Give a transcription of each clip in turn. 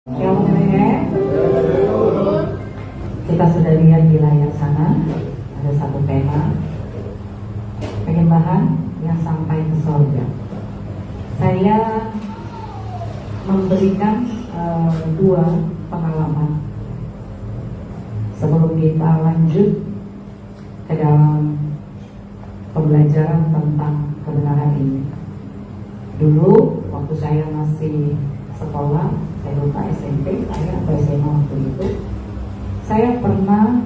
Shalom ya. Kita sudah lihat di layar sana ada satu tema penyembahan yang sampai ke surga. Saya memberikan dua pengalaman sebelum kita lanjut ke dalam pembelajaran tentang kebenaran ini. Dulu waktu saya masih sekolah, saya lupa SMP saya atau SMA waktu itu, saya pernah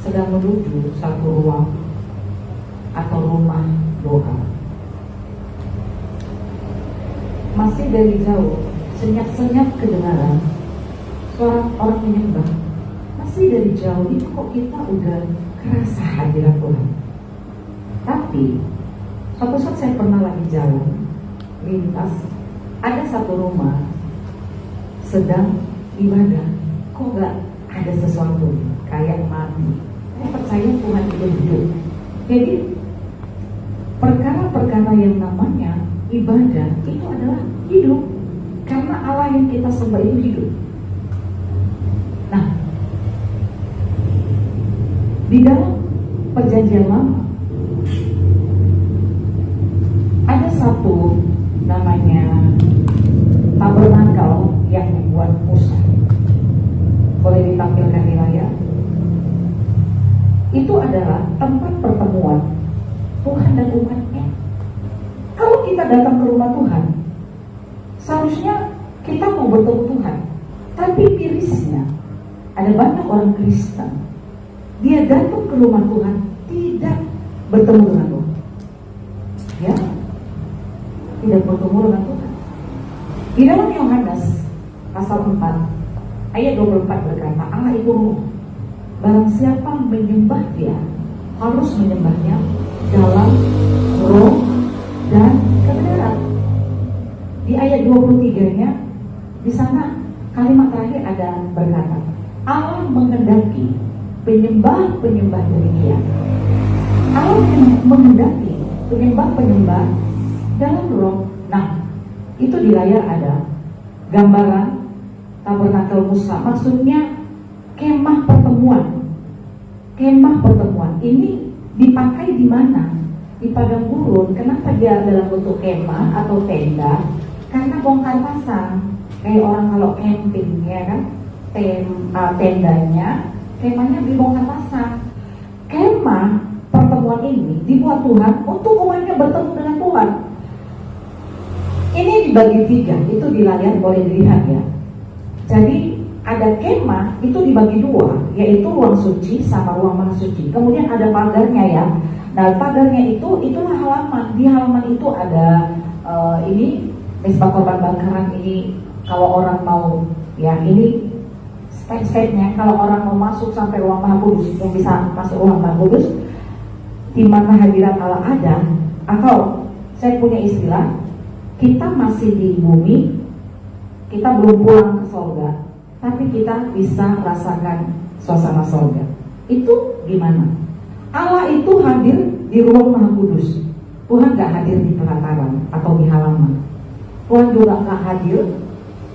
sedang menuju satu ruang atau rumah doa. Masih dari jauh, senyap-senyap kedengaran suara orang menyembah. Masih dari jauh itu kok kita udah kerasa hadirat Tuhan. Tapi suatu saat saya pernah lagi jalan lintas, ada satu rumah sedang ibadah, kok gak ada sesuatu kayak mati. Saya percaya Tuhan itu hidup. Jadi perkara-perkara yang namanya ibadah itu adalah hidup, karena Allah yang kita sembah itu hidup. Nah, di dalam perjanjian lama ada satu namanya tabernakel yang dibuat Musa. Boleh ditampilkan di layar. Itu adalah tempat pertemuan Tuhan dan umatnya. Kalau kita datang ke rumah Tuhan, seharusnya kita mau bertemu Tuhan. Tapi mirisnya, ada banyak orang Kristen, dia datang ke rumah Tuhan tidak bertemu dengan Tuhan. Ya, tidak bertemu dengan Tuhan. Di dalam Yohanes pasal 4 ayat 24 berkata, Allah itu roh. Barang siapa menyembah Dia harus menyembahnya dalam roh dan kebenaran. Di ayat 23-nya, di sana kalimat terakhir ada berkata, Allah menghendaki penyembah-penyembah dari Dia. Allah menghendaki penyembah-penyembah dalam roh. Nah, itu di layar ada gambaran tabernakel Musa. Maksudnya kemah pertemuan. Kemah pertemuan ini dipakai di mana? Di padang gurun. Kenapa dia dalam bentuk kemah atau tenda? Karena bongkar pasang. Kayak orang kalau camping, ya kan? Tendanya, kemahnya dibongkar pasang. Kemah pertemuan ini dibuat Tuhan untuk umatnya bertemu dengan Tuhan. Ini dibagi tiga, itu di layar boleh dilihat ya. Jadi ada kemah itu dibagi dua, yaitu ruang suci sama ruang maha suci. Kemudian ada pagarnya ya. Nah, pagarnya itulah halaman. Di halaman itu ada ini mesbah korban bakaran ini. Kalau orang mau ya, ini step-stepnya. Kalau orang mau masuk sampai ruang maha kudus, yang bisa masuk ruang maha kudus, di mana hadirat Allah ada. Atau saya punya istilah, kita masih di bumi, kita belum pulang ke surga, tapi kita bisa rasakan suasana surga. Itu gimana? Allah itu hadir di ruang maha kudus. Tuhan gak hadir di pelataran atau di halaman. Tuhan juga gak hadir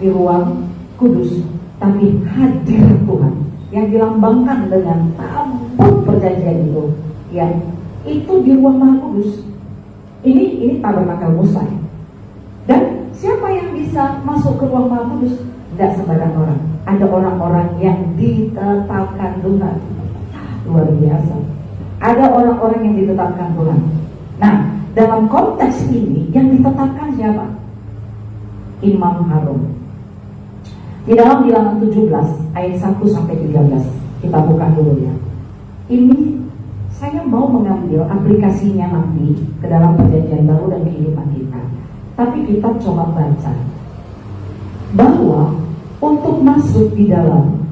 di ruang kudus, tapi hadir Tuhan yang dilambangkan dengan tabut perjanjian itu, ya, itu di ruang maha kudus. Ini tabernakel Musa. Dan siapa yang bisa masuk ke ruang maha kudus? Tidak sembarang orang. Ada orang-orang yang ditetapkan Tuhan. Luar biasa. Ada orang-orang yang ditetapkan Tuhan. Nah, dalam konteks ini yang ditetapkan siapa? Imam Harun. Di dalam Bilangan 17 ayat 1 sampai 13. Kita buka dulu ya. Ini saya mau mengambil aplikasinya nanti ke dalam perjanjian baru dan kehidupan kita. Tapi kita coba baca bahwa untuk masuk di dalam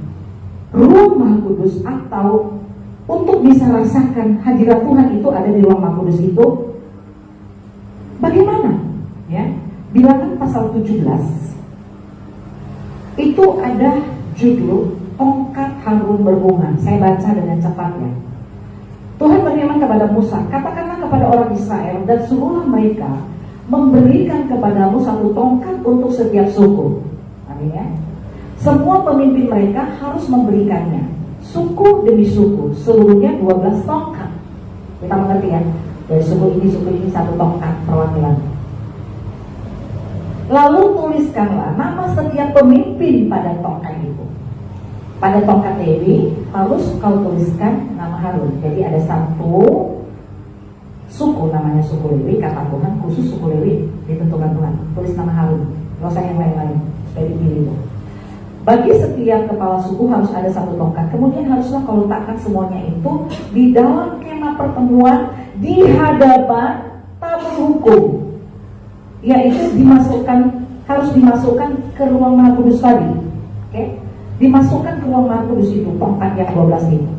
ruang maha kudus atau untuk bisa rasakan hadirat Tuhan itu ada di ruang maha kudus itu bagaimana? Ya, Bilangan pasal 17 itu ada judul tongkat Harun berbunga. Saya baca dengan cepat ya. Tuhan berfirman kepada Musa, katakanlah kepada orang Israel dan suruhlah mereka memberikan kepadamu satu tongkat untuk setiap suku. Amin ya. Semua pemimpin mereka harus memberikannya, suku demi suku, seluruhnya 12 tongkat. Kita mengerti ya, dari suku ini satu tongkat perwakilan. Lalu tuliskanlah nama setiap pemimpin pada tongkat itu. Pada tongkat Lewi harus kau tuliskan nama Harun. Jadi ada satu suku namanya suku Lewi, kata Tuhan khusus suku Lewi ditentukan Tuhan. Tulis nama Harun, gak usah yang lain-lain, supaya dipilih itu. Bagi setiap kepala suku harus ada satu tongkat. Kemudian haruslah kau letakkan semuanya itu di dalam kemah pertemuan di hadapan tabur hukum. Yaitu harus dimasukkan ke ruang Maha Kudus tadi. Oke? Dimasukkan ke ruang Maha Kudus itu, tongkat yang 12 itu.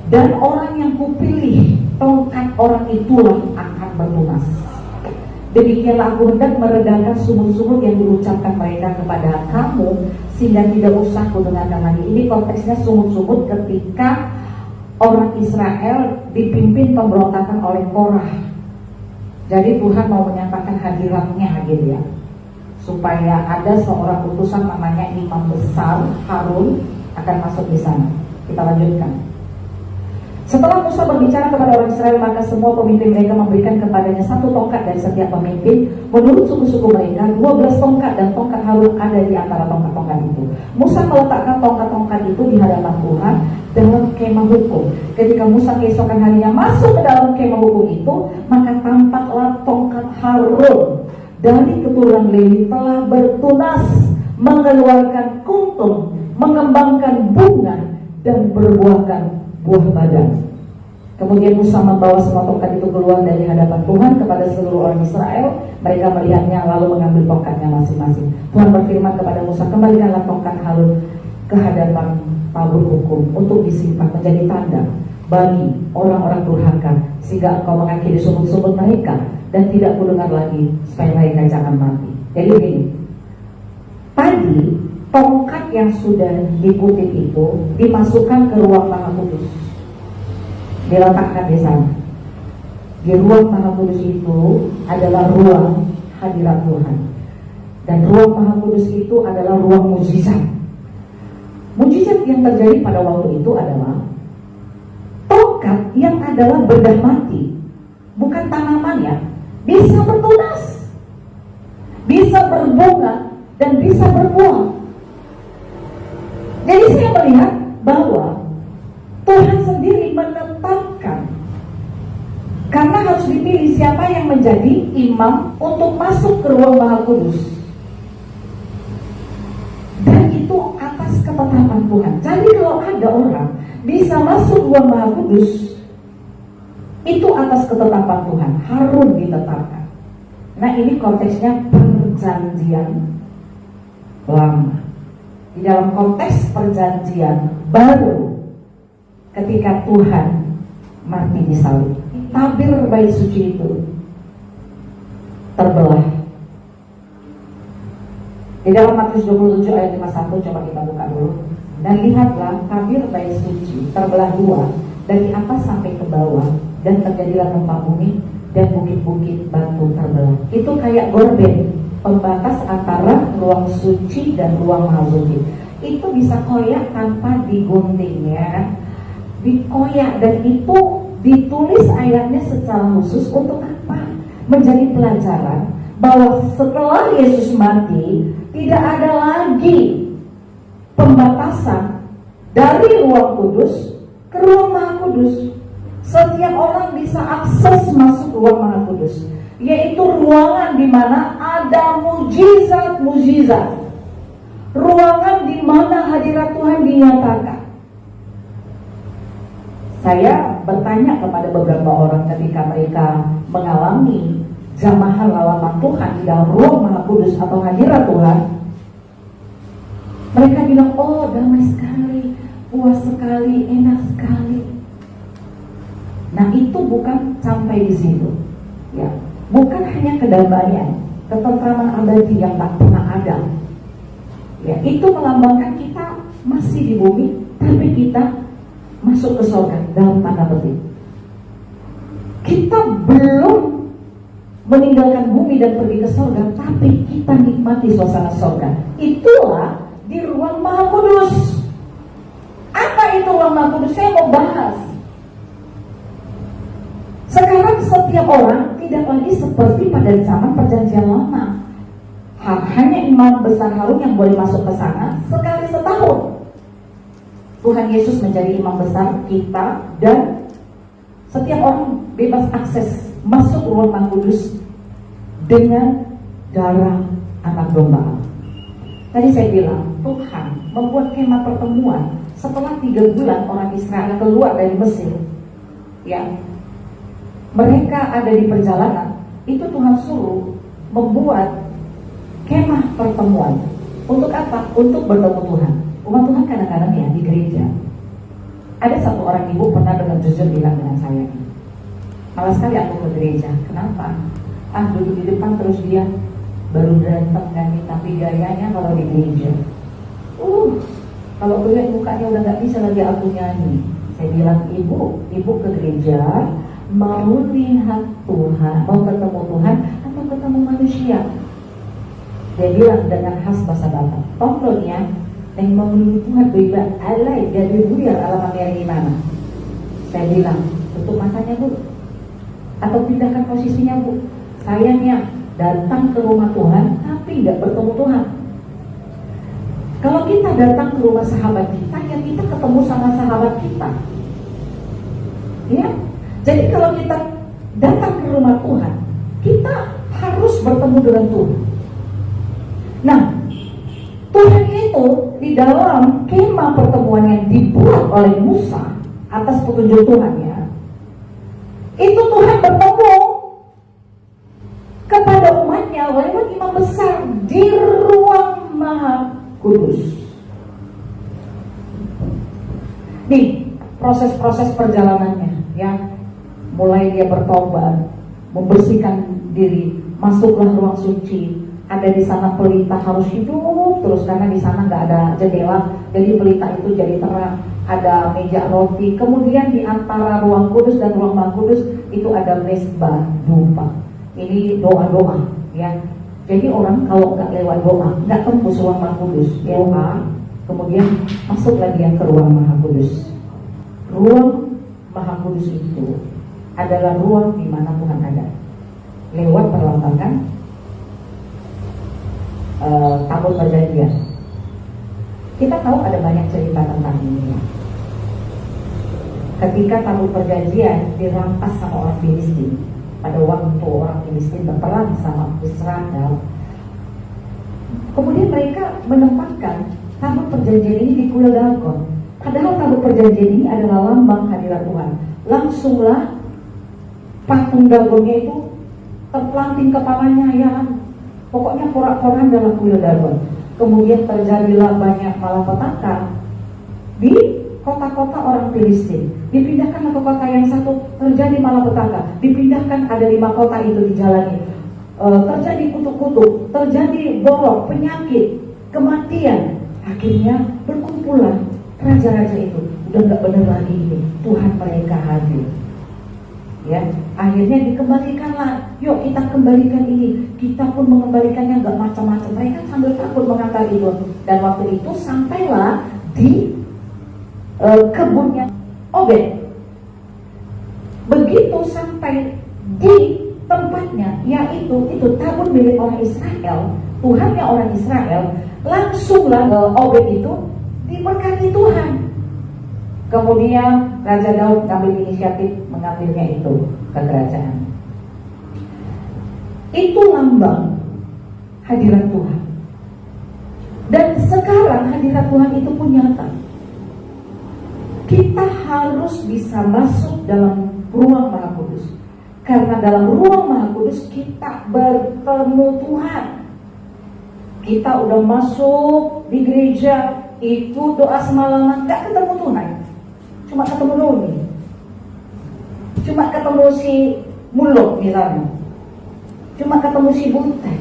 Dan orang yang kupilih, tongkat orang itulah akan bertunas. Demikianlah aku hendak meredakan sumur-sumur yang diucapkan mereka kepada kamu, sehingga tidak usah kudengarkan lagi. Ini konteksnya sumur-sumur ketika orang Israel dipimpin pemberontakan oleh Korah. Jadi Tuhan mau menyampaikan hadiratnya gitu ya, supaya ada seorang utusan namanya imam besar Harun akan masuk di sana. Kita lanjutkan. Setelah Musa berbicara kepada orang Israel, maka semua pemimpin mereka memberikan kepadanya satu tongkat dari setiap pemimpin menurut suku-suku mereka. 12 tongkat dan tongkat Harun ada di antara tongkat-tongkat itu. Musa meletakkan tongkat-tongkat itu di hadapan Tuhan dalam kemah hukum. Ketika Musa keesokan harinya masuk ke dalam kemah hukum itu, maka tampaklah tongkat Harun dari keturunan Lewi telah bertunas, mengeluarkan kuntum, mengembangkan bunga, dan berbuahkan buah badan. Kemudian Musa membawa semua tongkat itu keluar dari hadapan Tuhan kepada seluruh orang Israel. Mereka melihatnya lalu mengambil tongkatnya masing-masing. Tuhan berfirman kepada Musa, kembalikanlah tongkat Harun ke hadapan tabur hukum untuk disimpan menjadi tanda bagi orang-orang durhaka, sehingga engkau mengakhiri sumur-sumur mereka dan tidak kudengar lagi, supaya mereka jangan mati. Jadi begini, tadi tongkat yang sudah dikutip itu dimasukkan ke ruang Maha Kudus, diletakkan di sana. Di ruang Maha Kudus itu adalah ruang hadirat Tuhan, dan ruang Maha Kudus itu adalah ruang mujizat. Mujizat yang terjadi pada waktu itu adalah tongkat yang adalah bedah mati, bukan tanaman ya, bisa bertunas, bisa berbunga, dan bisa berbuah. Jadi saya melihat bahwa Tuhan sendiri menetapkan, karena harus dipilih siapa yang menjadi imam untuk masuk ke ruang Maha Kudus, dan itu atas ketetapan Tuhan. Jadi kalau ada orang bisa masuk ruang Maha Kudus, itu atas ketetapan Tuhan. Harun ditetapkan. Nah ini konteksnya perjanjian lama. Di dalam konteks perjanjian baru, ketika Tuhan mati di salib, tabir bait suci itu terbelah. Di dalam Matius 27 ayat 51, coba kita buka dulu. Dan lihatlah, tabir bait suci terbelah dua, dari atas sampai ke bawah, dan terjadilah gempa bumi dan bukit-bukit batu terbelah. Itu kayak gorden, pembatas antara ruang suci dan ruang maha suci. Itu bisa koyak tanpa digunting ya, dikoyak, dan itu ditulis ayatnya secara khusus untuk apa? Menjadi pelajaran bahwa setelah Yesus mati tidak ada lagi pembatasan dari ruang kudus ke ruang maha kudus. Setiap orang bisa akses masuk ruang maha kudus, yaitu ruangan di mana ada mujizat-mujizat, ruangan di mana hadirat Tuhan dinyatakan. Saya bertanya kepada beberapa orang ketika mereka mengalami jamahan lawatan Tuhan di dalam ruang Maha Kudus atau hadirat Tuhan, mereka bilang, oh damai sekali, puas sekali, enak sekali. Nah itu bukan sampai di situ, ya, bukan hanya kedamaian, ketentraman abadi yang tak pernah ada. Ya, itu melambangkan kita masih di bumi, tapi kita masuk ke surga dalam tanda petik. Kita belum meninggalkan bumi dan pergi ke surga, tapi kita nikmati suasana surga. Itulah di ruang Maha Kudus. Apa itu ruang Maha Kudus? Saya mau bahas. Sekarang setiap orang tidak lagi seperti pada zaman perjanjian lama. Hanya imam besar Harun yang boleh masuk ke sana sekali setahun. Tuhan Yesus menjadi imam besar kita, dan setiap orang bebas akses masuk ruang Maha Kudus dengan darah anak domba. Tadi saya bilang Tuhan membuat kemah pertemuan setelah 3 bulan orang Israel keluar dari Mesir. Ya, mereka ada di perjalanan, itu Tuhan suruh membuat kemah pertemuan. Untuk apa? Untuk bertemu Tuhan. Umat Tuhan kadang-kadang ya di gereja, ada satu orang ibu pernah dengan jujur bilang dengan saya, malas sekali aku ke gereja. Kenapa? Duduk di depan terus dia baru datang nyanyi, tapi gayanya kalau di gereja, kalau lihat mukanya udah gak bisa lagi aku nyanyi. Saya bilang, ibu ke gereja mau lihat Tuhan, mau ketemu Tuhan atau ketemu manusia? Dia bilang dengan khas bahasa Batak, tontonnya yang memenuhi Tuhan beriba alai dari buyar alamat yang gimana. Saya bilang, tutup matanya bu, atau pindahkan posisinya bu. Sayangnya datang ke rumah Tuhan tapi tidak bertemu Tuhan. Kalau kita datang ke rumah sahabat kita, ya kita ketemu sama sahabat kita. Ya, jadi kalau kita datang ke rumah Tuhan, kita harus bertemu dengan Tuhan. Nah, Tuhan itu di dalam kemah pertemuan yang dibuat oleh Musa atas petunjuk Tuhannya, itu Tuhan bertemu kepada umatnya lewat imam besar di ruang Maha Kudus. Nih proses-proses perjalanannya, ya, mulai dia bertobat, membersihkan diri, masuklah ruang suci. Ada di sana pelita harus hidup terus karena di sana nggak ada jendela, jadi pelita itu jadi terang. Ada meja roti, kemudian di antara ruang kudus dan ruang Maha Kudus itu ada mesbah dupa. Ini doa-doa, ya. Jadi orang kalau nggak lewat doa nggak tembus ruang Maha Kudus. Doa, kemudian masuk lagi yang ke ruang Maha Kudus. Ruang Maha Kudus itu adalah ruang di mana Tuhan ada. Lewat perlambatan tabut perjanjian. Kita tahu ada banyak cerita tentang ini. Ketika tabut perjanjian dirampas sama orang Filistin, pada waktu orang Filistin berperang sama Israel, kemudian mereka menempatkan tabut perjanjian ini di kuil Dagon. Padahal tabut perjanjian ini adalah lambang hadirat Tuhan. Langsunglah patung Dagonnya itu terpelanting kepalanya, ya. Pokoknya porak-porangan dalam kuil Dagon. Kemudian terjadilah banyak malapetaka di kota-kota orang Filistin. Dipindahkan ke kota yang satu, terjadi malapetaka. Dipindahkan, ada 5 kota itu dijalani. Terjadi kutuk-kutuk, terjadi borok, penyakit, kematian. Akhirnya berkumpulah raja-raja itu. Udah gak benar lagi ini, Tuhan mereka hadir. Ya, akhirnya dikembalikanlah. Yuk kita kembalikan ini. Kita pun mengembalikannya nggak macam-macam. Mereka sambil takut mengantar itu. Dan waktu itu sampailah di kebunnya Obed. Begitu sampai di tempatnya, yaitu itu tabut milik orang Israel, Tuhannya orang Israel, langsunglah Obed itu diberkati Tuhan. Kemudian Raja Daud mengambil inisiatif mengambilnya itu ke kerajaan. Itu lambang hadirat Tuhan. Dan sekarang hadirat Tuhan itu pun nyata. Kita harus bisa masuk dalam ruang Maha Kudus. Karena dalam ruang Maha Kudus kita bertemu Tuhan. Kita udah masuk di gereja, itu doa semalaman, gak ketemu Tuhan. Cuma ketemu Doni, cuma ketemu si Muluk misalnya, cuma ketemu si Buntai.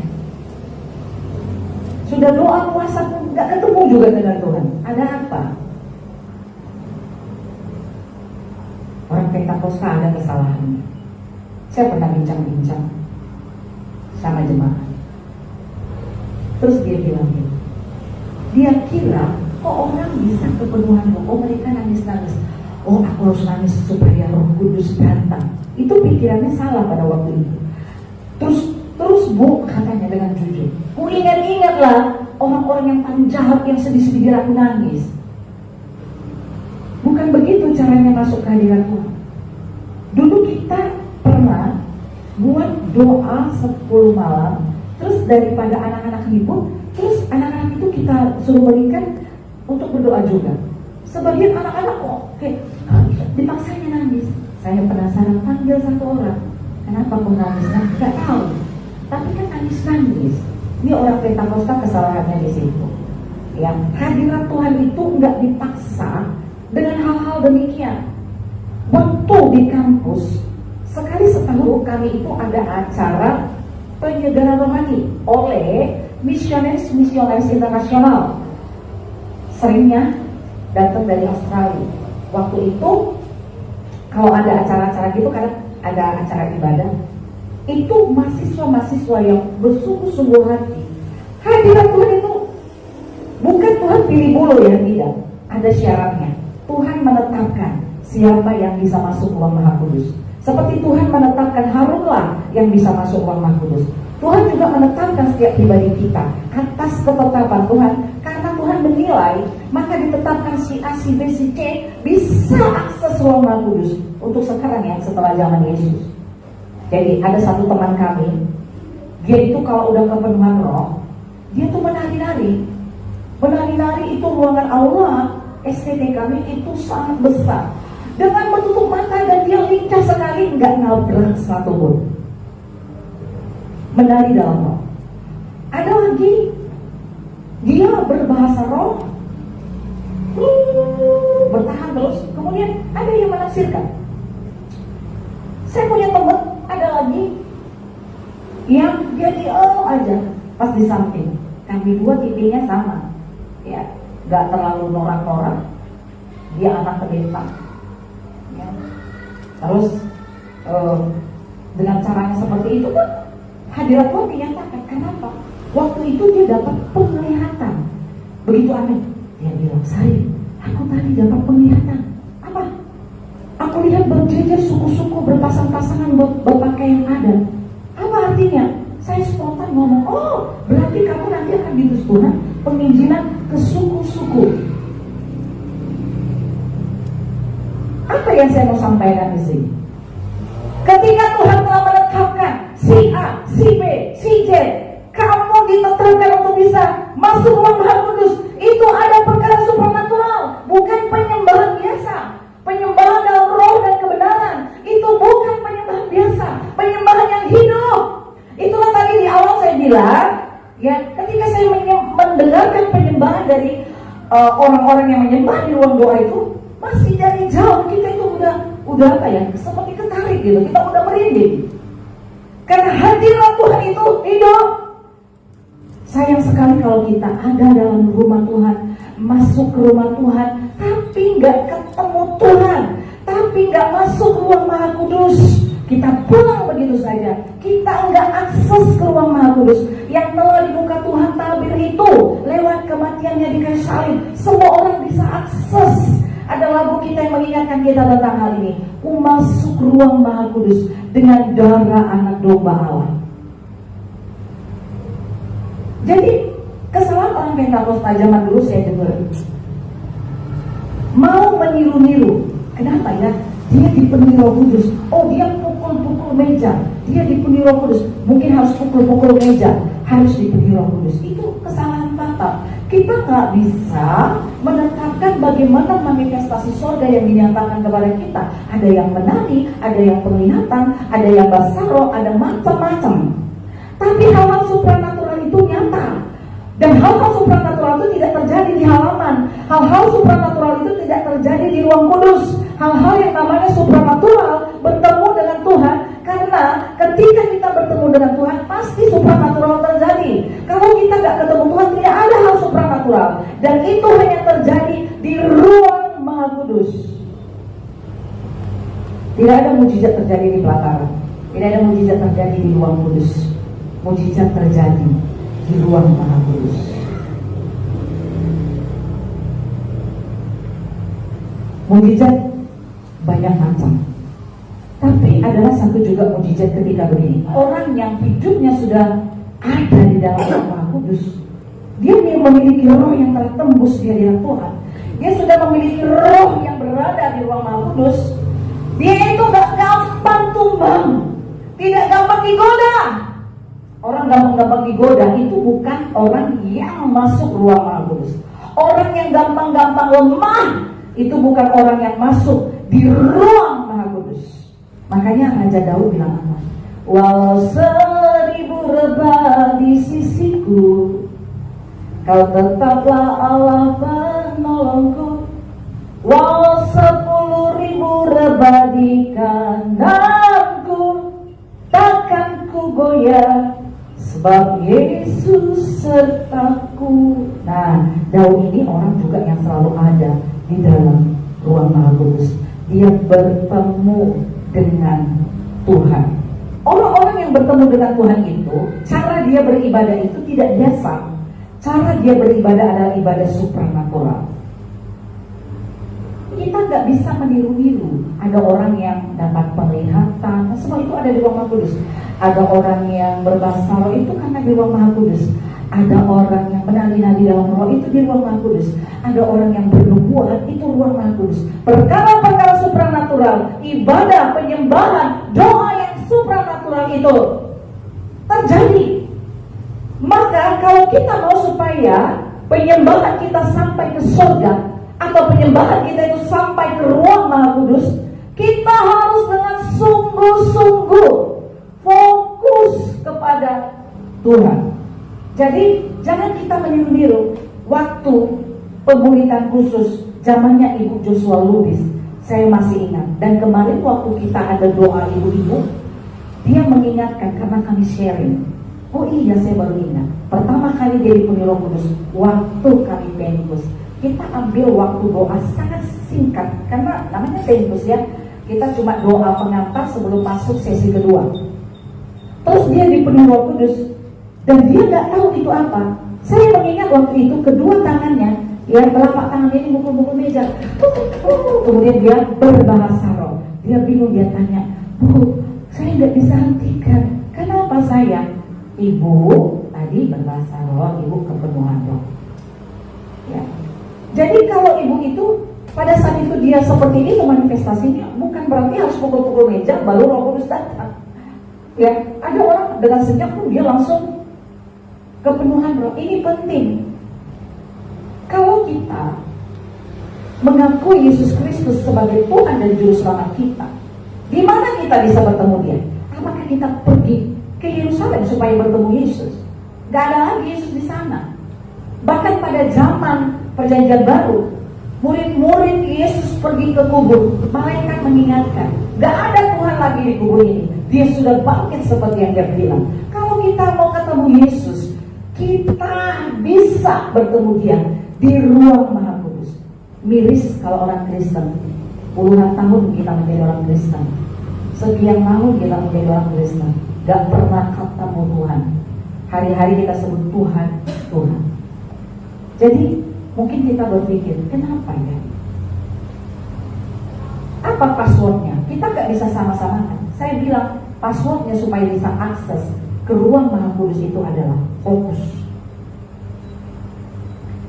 Sudah doa puasa pun gak ketemu juga dengan Tuhan. Ada apa? Orang Pentakosta ada kesalahan. Saya pernah bincang-bincang. sama jemaat. Terus dia bilang gitu. Dia kira, kok orang bisa kepenuhan roh? Oh, mereka nangis-nangis. Oh, aku harus nangis supaya Roh Kudus datang. Itu pikirannya salah pada waktu itu. Terus Bu, katanya dengan jujur, ku ingat-ingatlah orang-orang yang paling jahat yang sedih-sedih biar aku nangis. Bukan begitu caranya masuk ke hadirat Tuhan. Dulu kita pernah buat doa 10 malam, terus daripada anak-anak ribut, terus anak-anak itu kita suruh berikan untuk berdoa juga. Sebagian anak-anak kok kayak dipaksanya nangis. Saya penasaran, panggil satu orang. Kenapa kok nangis? Nggak tahu. Tapi kan nangis-nangis. Ini orang Pentakosta kesalahannya di situ. Ya, hadirat Tuhan itu nggak dipaksa dengan hal-hal demikian. Waktu di kampus, sekali setahun kami itu ada acara penyegaran rohani oleh misionaris internasional. Seringnya datang dari Australia. Waktu itu kalau ada acara-acara gitu, karena ada acara ibadah, itu mahasiswa-mahasiswa yang bersungguh-sungguh hati. Hadirat Tuhan itu bukan Tuhan pilih bulu ya, tidak. Ada syaratnya. Tuhan menetapkan siapa yang bisa masuk ruang Maha Kudus. Seperti Tuhan menetapkan Harunlah yang bisa masuk ruang Maha Kudus. Tuhan juga menetapkan setiap pribadi kita atas ketetapan Tuhan. Karena Tuhan menilai, maka ditetapkan si A, si B, si C bisa akses ruang Maha Kudus. Untuk sekarang ya, setelah zaman Yesus. Jadi ada satu teman kami, dia itu kalau udah kepenuhan roh, dia tuh menari-nari. Menari-nari itu ruangan aula STT kami itu sangat besar. Dengan menutup mata dan dia lincah sekali, nggak nabrak satupun. Menari dalam roh. Ada lagi, dia berbahasa roh, bertahan terus. Kemudian ada yang menafsirkan. Saya punya teman, ada lagi yang dia diam aja pas di samping. Kami dua tipenya sama, ya, nggak terlalu norak-norak. Dia anak pendeta, ya. Terus dengan caranya seperti itu kan hadirat Tuhan dinyatakan. Kenapa? Waktu itu dia dapat penglihatan. Begitu aneh. Dia bilang, saya, aku tadi dapat penglihatan. Apa? Aku lihat berjejer suku-suku berpasang-pasangan berpakaian adat. Apa artinya? Saya spontan ngomong, oh berarti kamu nanti akan diutus Tuhan penginjilan ke suku-suku. Apa yang saya mau sampaikan di sini? Ketika Tuhan telah menetapkan si A, si B, si J, kamu ditetapkan untuk bisa masuk ruang Maha Kudus. Itu ada perkara supranatural, bukan penyembahan biasa. Penyembahan dalam roh dan kebenaran. Itu bukan penyembahan biasa, penyembahan yang hidup. Itulah tadi di awal saya bilang, ya, ketika saya mendengarkan penyembahan dari orang-orang yang menyembah di ruang doa itu, masih dari jauh kita itu udah apa ya, seperti ketarik gitu, kita udah merinding. Karena hadirat Tuhan itu hidup. Sayang sekali kalau kita ada dalam rumah Tuhan, masuk ke rumah Tuhan, tapi nggak ketemu Tuhan, tapi nggak masuk ruang Maha Kudus. Kita pulang begitu saja. Kita nggak akses ke ruang Maha Kudus yang telah dibuka Tuhan tabir itu lewat kematiannya di kayu salib. Semua orang bisa akses. Ada lagu kita yang mengingatkan kita tentang hal ini. Ku masuk ruang Maha Kudus dengan darah anak domba Allah. Jadi kesalahan orang Pentakosta zaman dulu saya dengar, mau meniru-niru. Kenapa ya? Dia dipenuhi Roh Kudus. Oh, dia pukul-pukul meja. Dia dipenuhi Roh Kudus. Mungkin harus pukul-pukul meja. Harus dipenuhi Roh Kudus. Itu kesalahan fatal. Kita nggak bisa menetapkan bagaimana manifestasi surga yang dinyatakan kepada kita. Ada yang menari, ada yang penglihatan, ada yang basaro, ada macam-macam. Tapi hal-hal supranatural itu nyata. Dan hal-hal supranatural itu tidak terjadi di halaman. Hal-hal supranatural itu tidak terjadi di ruang kudus. Hal-hal yang namanya supranatural bertemu dengan Tuhan. Karena ketika kita bertemu dengan Tuhan, pasti supranatural terjadi. Kalau kita gak ketemu Tuhan, tidak ada hal supranatural. Dan itu hanya terjadi di ruang Maha Kudus. Tidak ada mujizat terjadi di pelataran. Tidak ada mujizat terjadi di ruang kudus. mujizat terjadi di ruang Maha Kudus. Mujizat banyak macam, tapi adalah satu juga mujizat ketika begini. Orang yang hidupnya sudah ada di dalam ruang Maha Kudus, dia memiliki roh yang telah tembus di hadirat Tuhan. Dia sudah memiliki roh yang berada di ruang Maha Kudus. Dia itu gak gampang tumbang, tidak gampang digoda. Orang gampang-gampang digoda itu bukan orang yang masuk ruang Maha Kudus. Orang yang gampang-gampang lemah itu bukan orang yang masuk di ruang Maha Kudus. Makanya Raja Daud bilang apa? Walau 1000 rebah di sisiku, Kau tetaplah Allah penolongku. Walau 10.000 rebah di kananku, takkan ku goyah, sebab Yesus sertaku. Nah, Daud ini orang juga yang selalu ada di dalam ruang Maha Kudus. Dia bertemu dengan Tuhan. Orang-orang yang bertemu dengan Tuhan itu, cara dia beribadah itu tidak biasa. Cara dia beribadah adalah ibadah supranatural. Kita nggak bisa meniru-niru. Ada orang yang dapat penglihatan, semua itu ada di ruang Maha Kudus. Ada orang yang berbahasa roh, itu karena di ruang Maha Kudus. Ada orang yang menari-nari dalam roh, itu di ruang Maha Kudus. Ada orang yang bernubuat, itu ruang Maha Kudus. Perkara-perkara supranatural, ibadah, penyembahan, doa yang supranatural itu terjadi. Maka kalau kita mau supaya penyembahan kita sampai ke surga, atau penyembahan kita itu sampai ke ruang Maha Kudus, kita harus dengan sungguh-sungguh fokus kepada Tuhan. Jadi jangan kita menyindir waktu pemuritan khusus zamannya Ibu Joshua Lubis. Saya masih ingat. Dan kemarin waktu kita ada doa ibu-ibu, dia mengingatkan karena kami sharing. Oh iya, saya baru ingat. Pertama kali dia dipenuhi Roh Kudus waktu kami Pentekus. Kita ambil waktu doa sangat singkat karena namanya Pentekus ya. Kita cuma doa pengantar sebelum masuk sesi kedua. Terus dia dipenuhi Roh Kudus dan dia nggak tahu itu apa. Saya mengingat waktu itu kedua tangannya, ya telapak tangannya ini mukul-mukul meja. Kemudian dia berbahasa roh. Dia bingung, dia tanya, Bu, saya nggak bisa hentikan. Kenapa saya? Ibu tadi berbahasa roh, ibu kepenuhan roh. Ya. Jadi kalau ibu itu pada saat itu dia seperti ini manifestasinya, bukan berarti harus pukul-pukul meja baru Roh Kudus datang. Ya, ada orang dengan senyap pun dia langsung kepenuhan roh. Ini penting. Kalau kita mengakui Yesus Kristus sebagai Tuhan dan Juru Selamat kita, di mana kita bisa bertemu Dia? Apakah kita pergi ke Yerusalem supaya bertemu Yesus? Gak ada lagi Yesus di sana. Bahkan pada zaman Perjanjian Baru, murid-murid Yesus pergi ke kubur, malaikat mengingatkan, gak ada Tuhan lagi di kubur ini. Dia sudah bangkit seperti yang dia bilang. Kalau kita mau ketemu Yesus, kita bisa bertemu Dia di ruang Maha Kudus. Miris kalau orang Kristen, puluhan tahun kita menjadi orang Kristen, sekian tahun kita menjadi orang Kristen, gak pernah ketemu Tuhan. Hari-hari kita sebut Tuhan, Tuhan. Jadi mungkin kita berpikir, kenapa ya? Apa passwordnya? Kita gak bisa sama-samakan. Saya bilang passwordnya supaya bisa akses ke ruang Maha Kudus itu adalah fokus.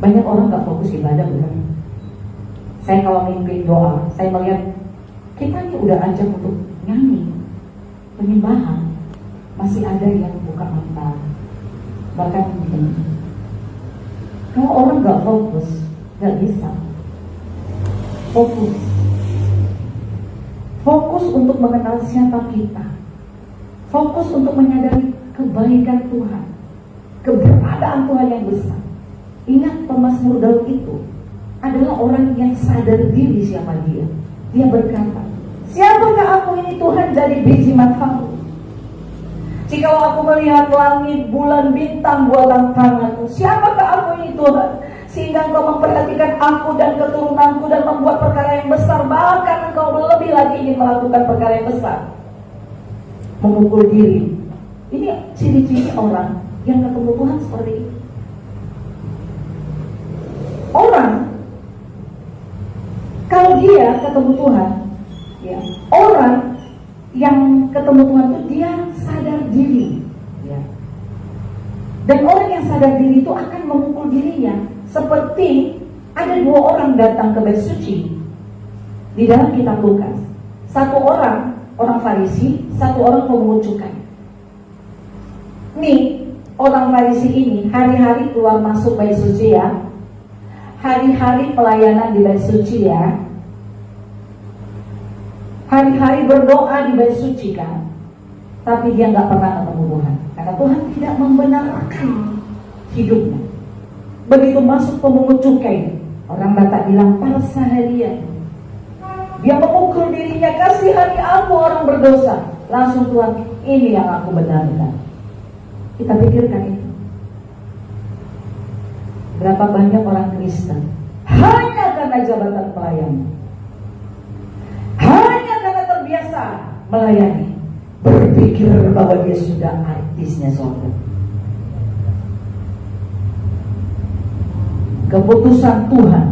Banyak orang gak fokus ibadah, bukan? Saya kalau mimpin doa, saya melihat kita ini udah ajak untuk nyanyi, penyembahan, masih ada yang buka mata, bahkan begini. Kalau orang gak fokus, gak bisa. Fokus. Fokus untuk mengenal siapa kita. Fokus untuk menyadari kebaikan Tuhan, keberadaan Tuhan yang besar. Ingat pemazmur Daud itu adalah orang yang sadar diri siapa dia. Dia berkata, siapakah aku ini Tuhan jadi biji matamu? Jikalau aku melihat langit, bulan, bintang buatan tanganmu, siapakah aku ini Tuhan? Sehingga engkau memperhatikan aku dan keturunanku dan membuat perkara yang besar. Bahkan engkau lebih lagi ingin melakukan perkara yang besar. Memukul diri. Ini ciri-ciri orang yang ketemu Tuhan seperti itu. Orang kalau dia ketemu Tuhan, ya, orang yang ketemu Tuhan itu dia sadar diri, ya. Dan orang yang sadar diri itu akan memukul dirinya. Seperti ada dua orang datang ke bait suci di dalam kitab Lukas. Satu orang Farisi, satu orang pemungut cukai. Nih, orang Farisi ini hari-hari keluar masuk bait suci ya. Hari-hari pelayanan di bait suci ya. Hari-hari berdoa di bait suci kan. Tapi dia nggak pernah ketemu Tuhan. Karena Tuhan tidak membenarkan hidupnya. Begitu masuk pemungut cukai, orang Batak bilang persaharian. Dia memukul dirinya, kasihani aku orang berdosa. Langsung Tuhan, ini yang aku benarkan. Kita pikirkan itu. Berapa banyak orang Kristen hanya karena jabatan pelayan, hanya karena terbiasa melayani, berpikir bahwa dia sudah artisnya surga. Keputusan Tuhan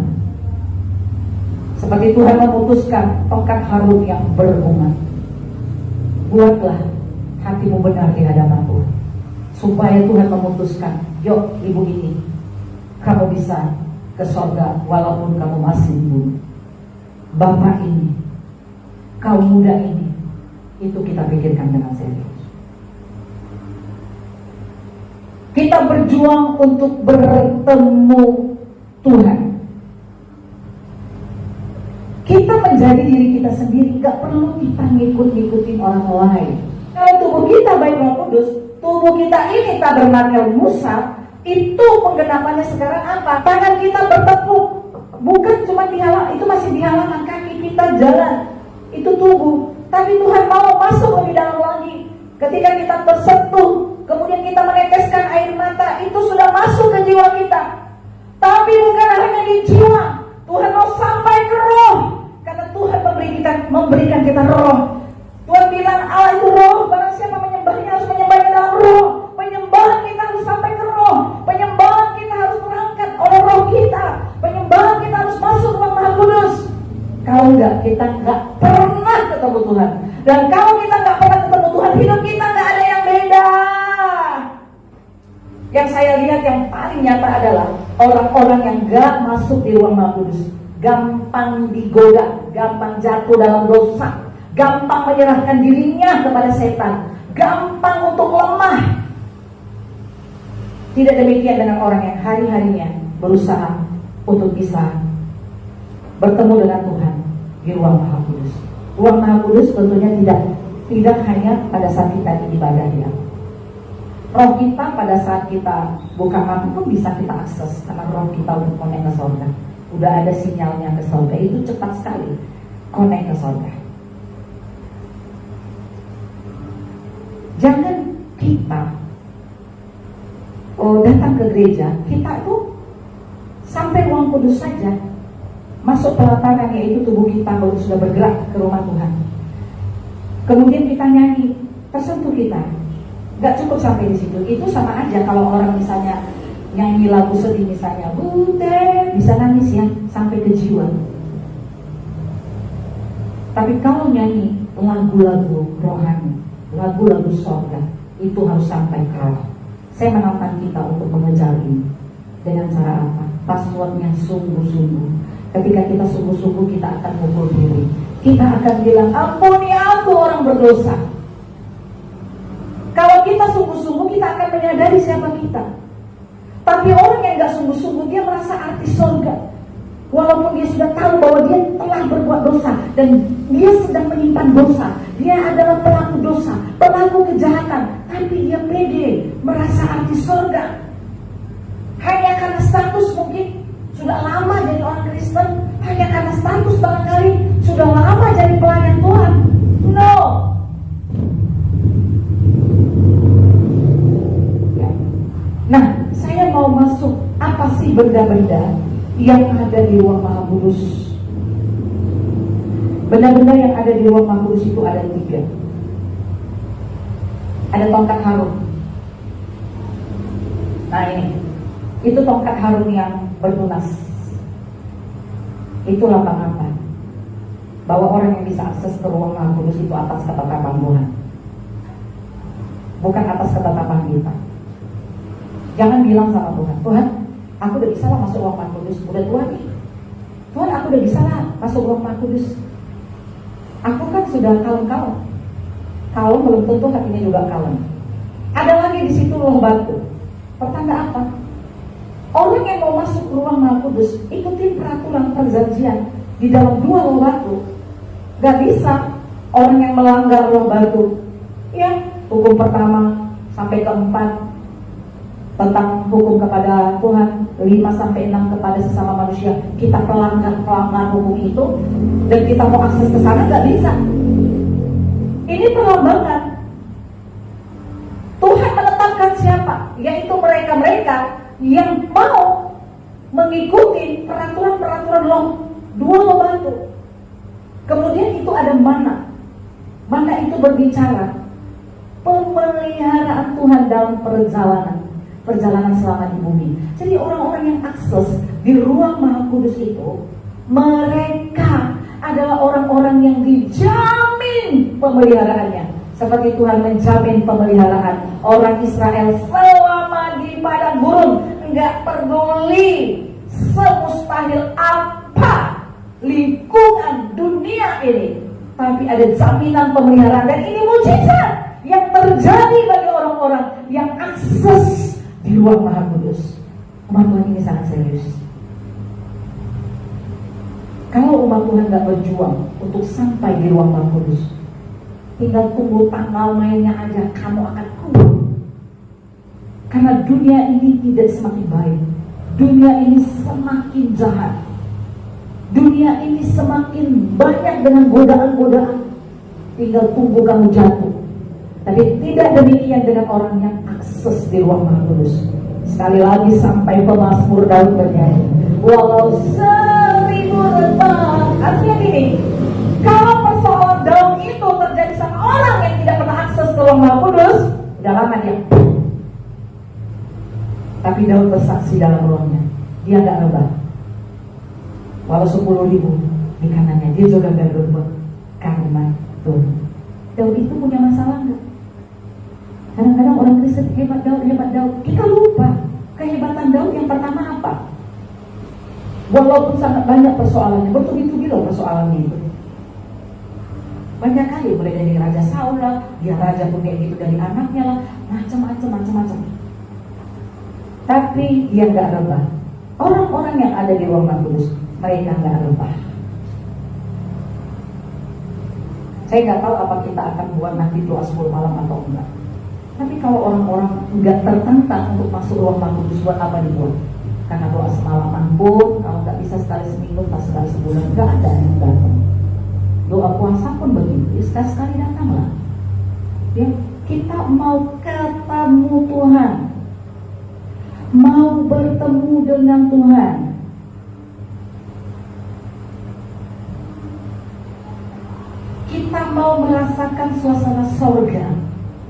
seperti Tuhan memutuskan tongkat Harun yang berbunga. Buatlah hatimu benar di hadapan Tuhan, supaya Tuhan memutuskan, yuk ibu ini, kamu bisa ke surga walaupun kamu masih bunuh. Bapak ini, kaum muda ini, itu kita pikirkan dengan serius. Kita berjuang untuk bertemu Tuhan. Kita menjadi diri kita sendiri, gak perlu kita ngikut-ngikutin orang lain. Kalau tubuh kita baik Roh Kudus, tubuh kita ini tabernakel Musa, itu penggenapannya sekarang apa? Tangan kita bertepuk, bukan cuma di halaman, itu masih di halaman, kaki kita jalan, itu tubuh. Tapi Tuhan mau masuk lebih dalam lagi. Ketika kita tersentuh, kemudian kita meneteskan air mata, itu sudah masuk ke jiwa kita. Tapi bukan hanya di jiwa, Tuhan mau sampai ke roh. Karena Tuhan memberikan kita roh. Tuhan bilang Allah itu roh, barang siapa menyembahnya harus menyembahnya dalam roh. Penyembahan kita harus sampai ke roh. Penyembahan kita harus berangkat oleh roh kita. Penyembahan kita harus masuk ke Maha Kudus. Kalau enggak, kita enggak pernah ketemu Tuhan. Dan kalau kita enggak pernah ketemu Tuhan, hidup kita enggak ada yang beda. Yang saya lihat yang paling nyata adalah orang-orang yang enggak masuk di ruang Maha Kudus, gampang digoda, gampang jatuh dalam dosa, gampang menyerahkan dirinya kepada setan, gampang untuk lemah. Tidak demikian dengan orang yang hari-harinya berusaha untuk bisa bertemu dengan Tuhan di ruang Maha Kudus. Ruang Maha Kudus tentunya tidak hanya pada saat kita ibadah ya. Roh kita pada saat kita buka mata pun bisa kita akses, karena roh kita untuk konek ke surga. Udah ada sinyalnya ke surga, itu cepat sekali konek ke surga. Jangan kita datang ke gereja, kita tuh sampai ruang kudus saja, masuk pelataran, yaitu tubuh kita baru sudah bergerak ke rumah Tuhan. Kemudian kita nyanyi, tersentuh kita. Gak cukup sampai di situ. Itu sama aja kalau orang misalnya nyanyi lagu sedih, misalnya Butet, bisa nangis ya sampai ke jiwa. Tapi kalau nyanyi lagu-lagu rohani, lagu-lagu surga, itu harus sampai ke roh. Saya menantang kita untuk mengejar ini. Dengan cara apa? Passwordnya sungguh-sungguh. Ketika kita sungguh-sungguh, kita akan mukul diri. Kita akan bilang, ampuni aku orang berdosa. Kalau kita sungguh-sungguh, kita akan menyadari siapa kita. Tapi orang yang gak sungguh-sungguh, dia merasa artis surga. Walaupun dia sudah tahu bahwa dia telah berbuat dosa, dan dia sedang menyimpan dosa. Dia adalah pelaku dosa, pelaku kejahatan. Tapi dia pede, merasa artis surga. Hanya karena status mungkin sudah lama jadi orang Kristen. Hanya karena status barangkali sudah lama jadi pelayan Tuhan. No. Nah, saya mau masuk, apa sih benda-benda yang ada di ruang Maha Kudus? Benda-benda yang ada di ruang Maha Kudus itu ada 3. Ada tongkat Harun. Nah ini, itu tongkat Harun yang bertunas. Itulah apa? Bahwa orang yang bisa akses ke ruang Maha Kudus itu atas ketetapan Tuhan, bukan atas ketetapan kita. Jangan bilang sama Tuhan, Tuhan, aku udah bisa lah masuk ruang Maha Kudus. Udah tua nih, Tuhan, aku udah bisa lah masuk ruang Maha Kudus. Aku kan sudah kalem-kalem. Kalau belum tentu hatinya juga kalem. Ada lagi di situ loh batu. Pertanda apa? Orang yang mau masuk ruang Maha Kudus, ikutin peraturan perjanjian di dalam 2 loh batu. Gak bisa orang yang melanggar loh batu. Ya, hukum pertama sampai keempat tentang hukum kepada Tuhan, 5 sampai 6 kepada sesama manusia. Kita pelanggar hukum itu dan kita mau akses ke sana gak bisa. Ini perlambangan. Tuhan menetapkan siapa? Yaitu mereka-mereka yang mau mengikuti peraturan-peraturan loh 2 loh batu. Kemudian itu ada mana. Mana itu berbicara pemeliharaan Tuhan dalam perjalanan selama di bumi. Jadi orang-orang yang akses di ruang Maha Kudus itu, mereka adalah orang-orang yang dijamin pemeliharaannya. Seperti Tuhan menjamin pemeliharaan orang Israel selama di padang gurun. Enggak peduli semustahil apa lingkungan dunia ini, tapi ada jaminan pemeliharaan. Dan ini mujizat yang terjadi bagi orang-orang yang akses di ruang Maha Kudus. Umat Tuhan ini sangat serius. Kalau umat Tuhan gak berjuang untuk sampai di ruang Maha Kudus, tinggal tunggu tanggal mainnya aja, kamu akan keluar. Karena dunia ini tidak semakin baik, dunia ini semakin jahat, dunia ini semakin banyak dengan godaan-godaan. Tinggal tunggu kamu jatuh. Tapi tidak demikian dengan orang yang akses di ruang Maha Kudus. Sekali lagi sampai pemazmur Daud bernyanyi, walau 1000 rebah. Artinya gini, kalau persoalan Daud itu terjadi sama orang yang tidak pernah akses ke ruang Maha Kudus, udah lama dia. Tapi Daud bersaksi dalam ruangnya, dia gak rebah. Walau 10.000 di kanannya, dia juga gak rebah karena Tuhan. Daud itu punya masalah gak? Kadang-kadang orang Kristen hebat Daud. Kita lupa kehebatan Daud yang pertama apa? Walaupun sangat banyak persoalannya, bertubi-tubi loh persoalannya itu. Banyak kali, mulai dari Raja Saul lah, dia raja pun kayak gitu dari anaknya lah, macam-macam. Tapi dia nggak rebah. Orang-orang yang ada di ruang Maha Kudus, mereka nggak rebah. Saya nggak tahu apa kita akan buat nanti doa 10 malam atau enggak. Tapi kalau orang-orang nggak tertantang untuk masuk ruang Maha Kudus, buat apa dibuat? Karena doa semalaman pun, kalau nggak bisa sekali seminggu, pas sekali sebulan, nggak ada yang datang. Doa puasa pun begitu, ya sekali-sekali datanglah. Ya, kita mau ketemu Tuhan, mau bertemu dengan Tuhan. Kita mau merasakan suasana sorga.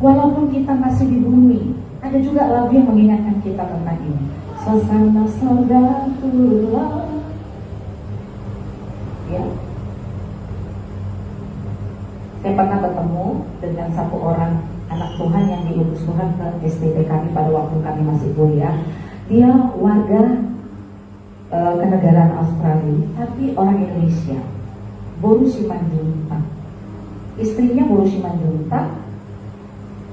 Walaupun kita masih di bumi, ada juga lagu yang mengingatkan kita tentang ini. Suasana sorga turunlah. Ya. Saya pernah bertemu dengan satu orang anak Tuhan yang diutus Tuhan ke STP kami pada waktu kami masih kuliah. Dia warga kenegaraan Australia, tapi orang Indonesia. Boru Simanjuntak. Istrinya Boru Simanjuntak,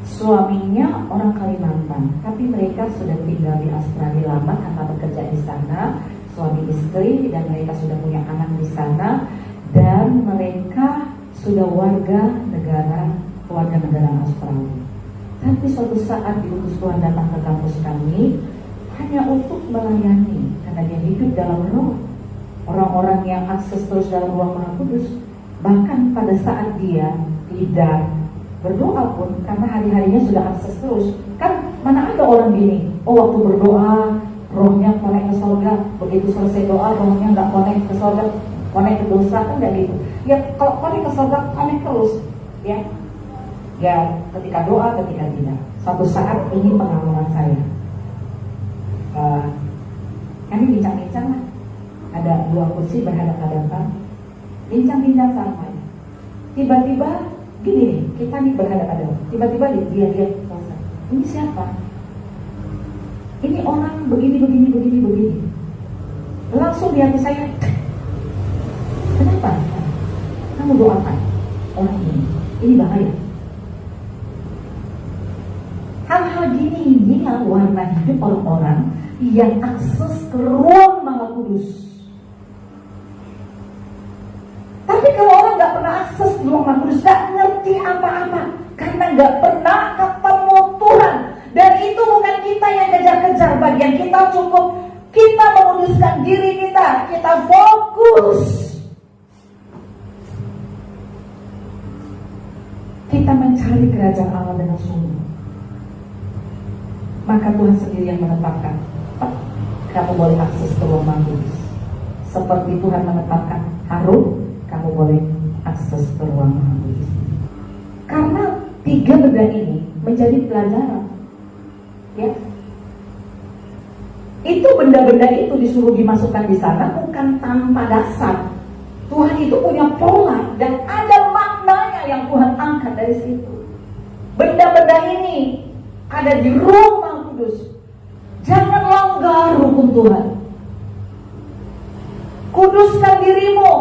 suaminya orang Kalimantan, tapi mereka sudah tinggal di Australia lama karena bekerja di sana, suami istri, dan mereka sudah punya anak di sana, dan mereka sudah warga negara Australia. Tapi suatu saat diutus Tuhan datang ke kampus kami hanya untuk melayani, karena dia hidup dalam roh. Orang-orang yang akses terus dalam ruang Maha Kudus, bahkan pada saat dia tidak berdoa pun, karena hari-harinya sudah akses terus. Kan mana ada orang gini, oh waktu berdoa rohnya connect ke surga, begitu selesai doa rohnya nggak connect ke surga, connect ke dosa, kan nggak gitu. Ya kalau connect ke surga, connect terus, ya. Ya ketika doa, ketika tidak. Suatu saat ini pengalaman saya. bincang-bincang. Ada 2 kursi berhadapan-hadapan, bincang-bincang santai. Tiba-tiba gini nih, kita nih berhadapan-hadapan. Tiba-tiba dia ini siapa? Ini orang begini. Langsung di hati saya, kenapa? Kamu doakan orang ini bahaya. Hal-hal gini inilah warna hidup orang-orang yang akses ke ruang Maha Kudus. Tapi kalau orang gak pernah akses ke ruang Maha Kudus, gak ngerti apa-apa, karena gak pernah ketemu Tuhan. Dan itu bukan kita yang kejar-kejar, bagian kita cukup kita menguduskan diri kita fokus. Kita mencari kerajaan Allah dengan sungguh. Maka Tuhan sendiri yang menetapkan, kamu boleh akses ke ruang Maha Kudus. Seperti Tuhan menetapkan Harun, kamu boleh akses ke ruang Maha Kudus. Karena 3 benda ini menjadi pelajaran, ya. Itu benda-benda itu disuruh dimasukkan di sana bukan tanpa dasar. Tuhan itu punya pola dan ada maknanya yang Tuhan angkat dari situ. Benda-benda ini ada di ruang Maha Kudus. Jangan langgar hukum Tuhan. Kuduskan dirimu.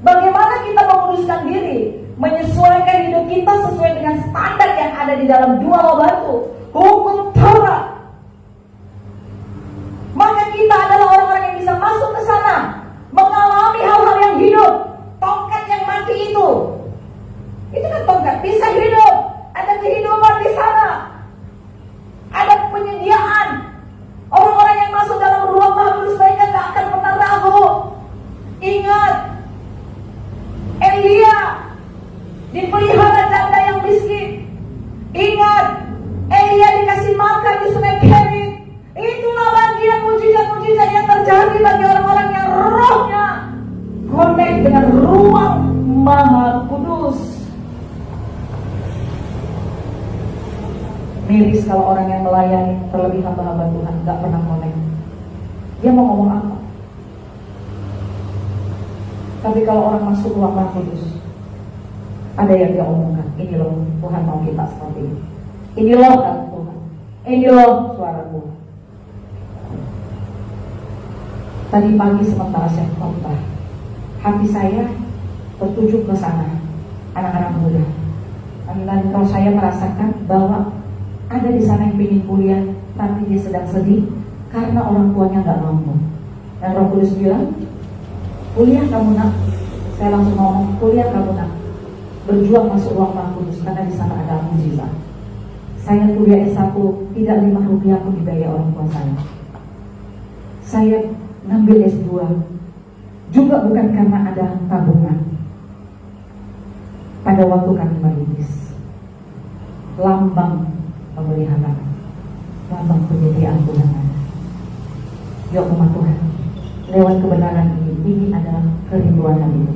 Bagaimana kita menguduskan diri? Menyesuaikan hidup kita sesuai dengan standar yang ada di dalam 2 batu, hukum Taurat. Maka kita adalah orang-orang yang bisa masuk ke sana, mengalami hal-hal yang hidup. Tongkat yang mati itu kan tongkat bisa hidup. Ada kehidupan di sana. Ada penyediaan. Orang-orang yang masuk dalam ruang Maha Kudus mereka gak akan pernah ragu. Ingat, Elia dipelihara janda yang miskin. Ingat, Elia dikasih makan di sungai Kerit. Itulah bagian mujizat-mujizat yang terjadi bagi orang-orang yang rohnya connect dengan ruang Maha Kudus. Miris kalau orang yang melayani terlebih hamba-hamba Tuhan gak pernah connect. Dia mau ngomong apa? Tapi kalau orang masuk ruang Maha Kudus, ada yang dia omongkan. Ini loh Tuhan mau kita seperti ini. Ini loh kata Tuhan. Ini loh suara Tuhan. Tadi pagi sementara saya khotbah, hati saya tertuju ke sana, anak-anak muda. Dan kalau saya merasakan bahwa ada di sana yang ingin kuliah, tapi dia sedang sedih karena orang tuanya nggak mampu. Dan Roh Kudus bilang, kuliah kamu nak. Saya langsung ngomong, kuliah kamu nak. Berjuang masuk ruang Maha Kudus karena di sana ada mujizat. Saya kuliah S1 tidak 5 rupiah pun dibayar orang tua saya. Saya ngambil S2 juga bukan karena ada tabungan. Pada waktu kami merintis, lambang pemeliharaan, lambang penyediaan Tuhan ada. Ya umat Tuhan, lewat kebenaran ini adalah kerinduan itu,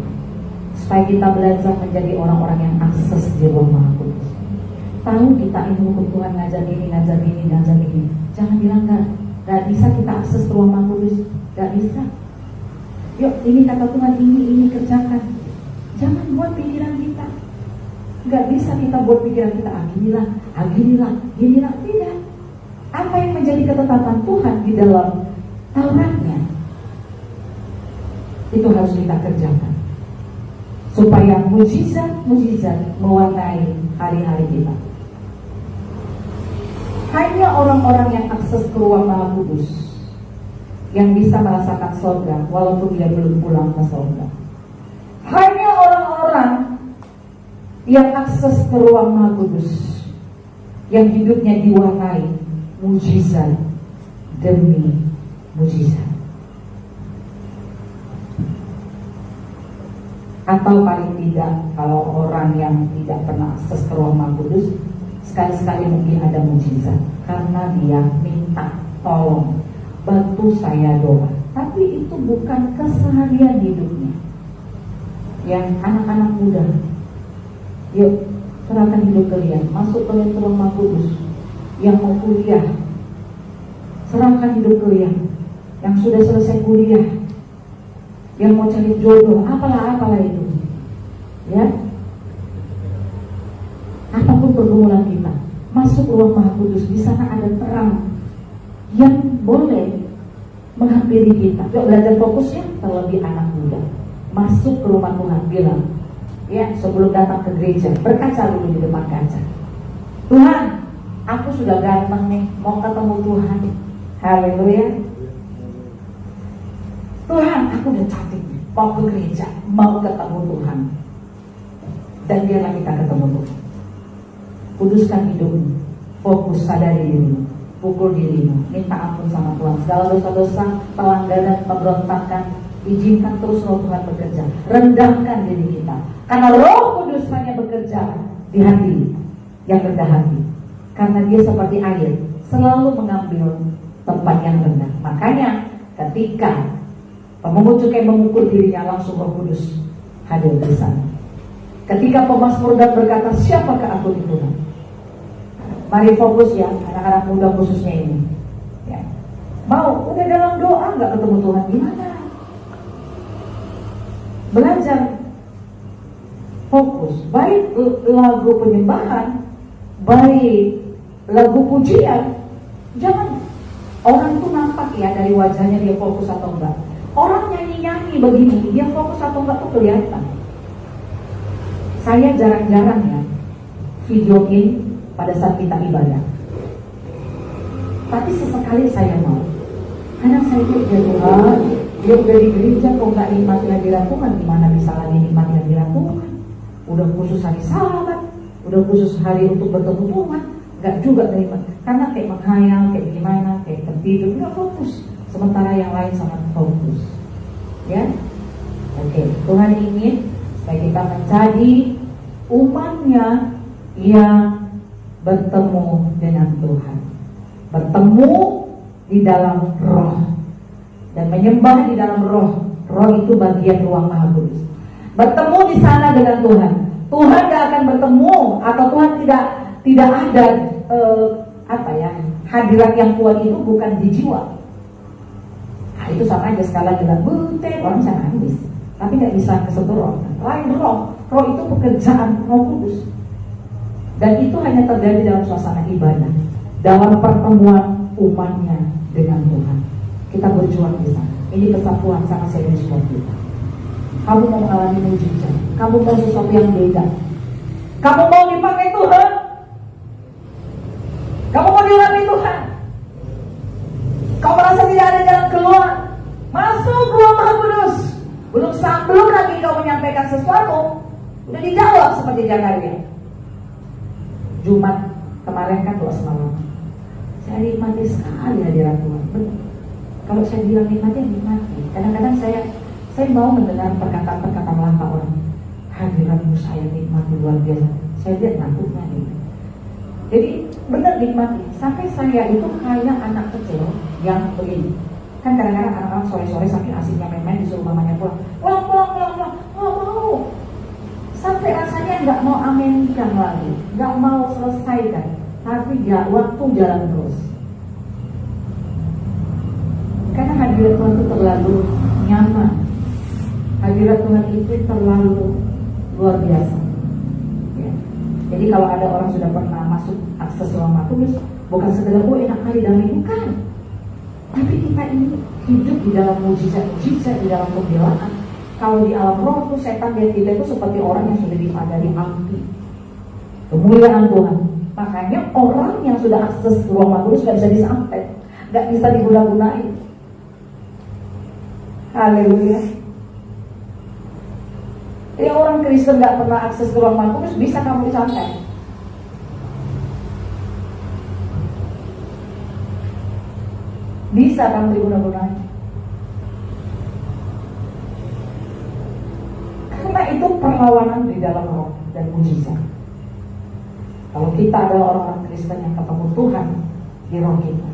supaya kita belajar menjadi orang-orang yang akses di ruang Maha Kudus. Tahu kita ini hukum Tuhan ngajar ini. Jangan dilanggar. Gak bisa kita akses ke ruang Maha Kudus. Gak bisa. Yuk, ini kata Tuhan, ini kerjakan. Jangan buat pikiran kita. Gak bisa kita buat pikiran kita, ginilah. Tidak. Apa yang menjadi ketetapan Tuhan di dalam Tauratnya, itu harus kita kerjakan, supaya mujizat mewarnai hari-hari kita. Hanya orang-orang yang akses ke ruang Maha Kudus yang bisa merasakan surga walaupun dia belum pulang ke surga. Hanya orang-orang yang akses ke ruang Maha Kudus yang hidupnya diwarnai mujizat demi mujizat. Atau paling tidak, kalau orang yang tidak pernah akses ke ruang Maha Kudus, sekali-sekali mungkin ada mujizat karena dia minta tolong, bantu saya doa. Tapi itu bukan keseharian hidupnya. Yang anak-anak muda, yuk serahkan hidup kalian, masuk kalian ke ruang Maha Kudus. Yang mau kuliah, serahkan hidup kalian. yang sudah selesai kuliah, yang mau cari jodoh, apalah itu, ya. Apapun pergumulan kita, masuk ruang Maha Kudus. Di sana ada terang yang boleh menghampiri kita. Yuk belajar fokus ya, terlebih anak muda. Masuk ke rumah Tuhan, bilang, ya, sebelum datang ke gereja, berkaca dulu di depan kaca. Tuhan, aku sudah ganteng nih, mau ketemu Tuhan. Haleluya. Tuhan, aku udah cantik nih, mau ke gereja, mau ketemu Tuhan. Dan biarlah kita ketemu Tuhan. Kuduskan hidupmu, fokus, sadari dirimu, pukul dirimu, minta ampun sama Tuhan. Segala dosa-dosa, pelanggaran, pemberontakan, izinkan terus Roh Tuhan bekerja. Rendahkan diri kita, karena Roh Kudus hanya bekerja di hati yang rendah hati. Karena dia seperti air, selalu mengambil tempat yang rendah. Makanya ketika pemungut cukai memukul dirinya, langsung Roh Kudus hadir di sana. Ketika pemazmur Daud berkata, siapakah aku di Tuhan? Mari fokus ya, anak-anak muda khususnya ini, ya. Mau udah dalam doa nggak ketemu Tuhan, gimana? Belajar fokus, baik lagu penyembahan, baik lagu pujian. Jangan orang tuh nampak ya dari wajahnya dia fokus atau enggak. Orang nyanyi-nyanyi begini, dia fokus atau enggak tuh kelihatan. Saya jarang-jarang ya videoin pada saat kita ibadah. Tapi sesekali saya mau. Karena saya pikir, Tuhan, dia udah di gereja kok nggak nikmati hadirat Tuhan, gimana bisa lagi nikmati hadirat Tuhan? Udah khusus hari Sabat, udah khusus hari untuk bertemu Tuhan, nggak juga nikmat. Karena kayak menghayal, kayak gimana, kayak tertidur, nggak fokus. Sementara yang lain sangat fokus. Ya, oke. Tuhan ingin supaya kita menjadi umatnya yang bertemu dengan Tuhan, bertemu di dalam roh dan menyembah di dalam roh. Roh itu bagian ruang Maha Kudus. Bertemu di sana dengan Tuhan. Tuhan gak akan bertemu atau Tuhan tidak ada hadirat yang kuat itu bukan di jiwa. Nah, itu sama aja sekali bilang butet, orang bisa nangis, tapi gak bisa kesentuh roh. Lain roh. Roh itu pekerjaan Roh Kudus. Dan itu hanya terjadi dalam suasana ibadah, dalam pertemuan umatnya dengan Tuhan. Kita berjuang di sana. Ini pesan Tuhan sama serius buat kita. Kamu mau mengalami mujizat, kamu mau sesuatu yang beda, kamu mau dipakai Tuhan, kamu mau diurapi Tuhan, kamu merasa tidak ada jalan keluar, masuk ruang Maha Kudus. Belum lagi kau menyampaikan sesuatu, udah dijawab seperti Zakaria. Jumat kemarin kan doa semalam, saya nikmati sekali hadirat Tuhan. Betul. Kalau saya bilang nikmati. Kadang-kadang saya mau mendengar perkataan-perkataan langka orang. Hadiratmu saya nikmati luar biasa. Saya lihat nakutnya gitu. Jadi benar nikmati. Sampai saya itu kayak anak kecil yang begini. Kan kadang-kadang anak-anak sore-sore saking asiknya main-main disuruh mamanya pulang. Pulang. Nggak mau. Sampai rasanya nggak mau aminkan lagi, nggak mau selesaikan, tapi ya waktu jalan terus. Karena hadirat Tuhan itu terlalu nyaman, hadirat Tuhan itu terlalu luar biasa. Ya. Jadi kalau ada orang sudah pernah masuk akses ruang Maha Kudus, bukan sekedar enak kali damai, bukan. Tapi kita ini hidup di dalam mujizat-mujizat, di dalam pembelaan. Kalau di alam roh itu setan dan kita itu seperti orang yang sudah dipadani api, kemuliaan Tuhan. Makanya orang yang sudah akses ruang Maha Kudus gak bisa disampai, gak bisa diguna-gunain. Haleluya. Jadi orang Kristen gak pernah akses ke ruang Maha Kudus, bisa kamu disampai. Bisa kamu diguna-gunain. Karena itu perlawanan di dalam roh dan mujizat. Kalau kita adalah orang-orang Kristen yang ketemu Tuhan di roh kita,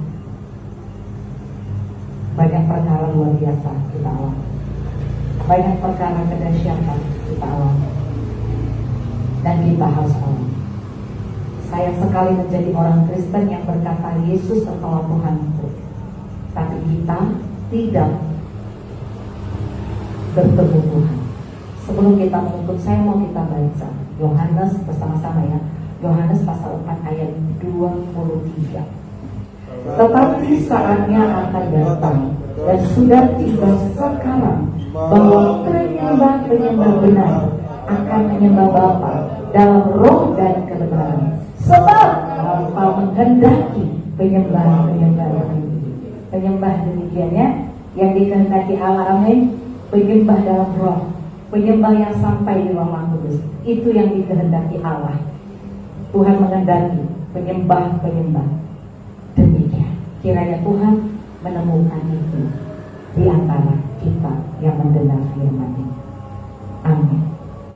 banyak perkara luar biasa kita alami, banyak perkara kedahsyatan kita alami, dan kita harus alami. Sayang sekali menjadi orang Kristen yang berkata Yesus adalah Tuhanku, tapi kita tidak bertemu Tuhan. Sebelum kita menutup, saya mau kita baca Yohanes bersama-sama ya. Yohanes pasal 4 ayat 23. Tetapi saatnya akan datang dan sudah tiba sekarang bahwa penyembah-penyembah benar akan menyembah Bapa dalam roh dan kebenaran. Sebab Bapa menghendaki penyembah-penyembah demikiannya yang dikehendaki Allah, amin. Penyembah dalam roh, penyembah yang sampai di Roh Kudus, itu yang dikehendaki Allah. Tuhan menghendaki penyembah-penyembah demikian. Kiranya Tuhan menemukan itu di antara kita yang mendengar firman-Nya. Amin.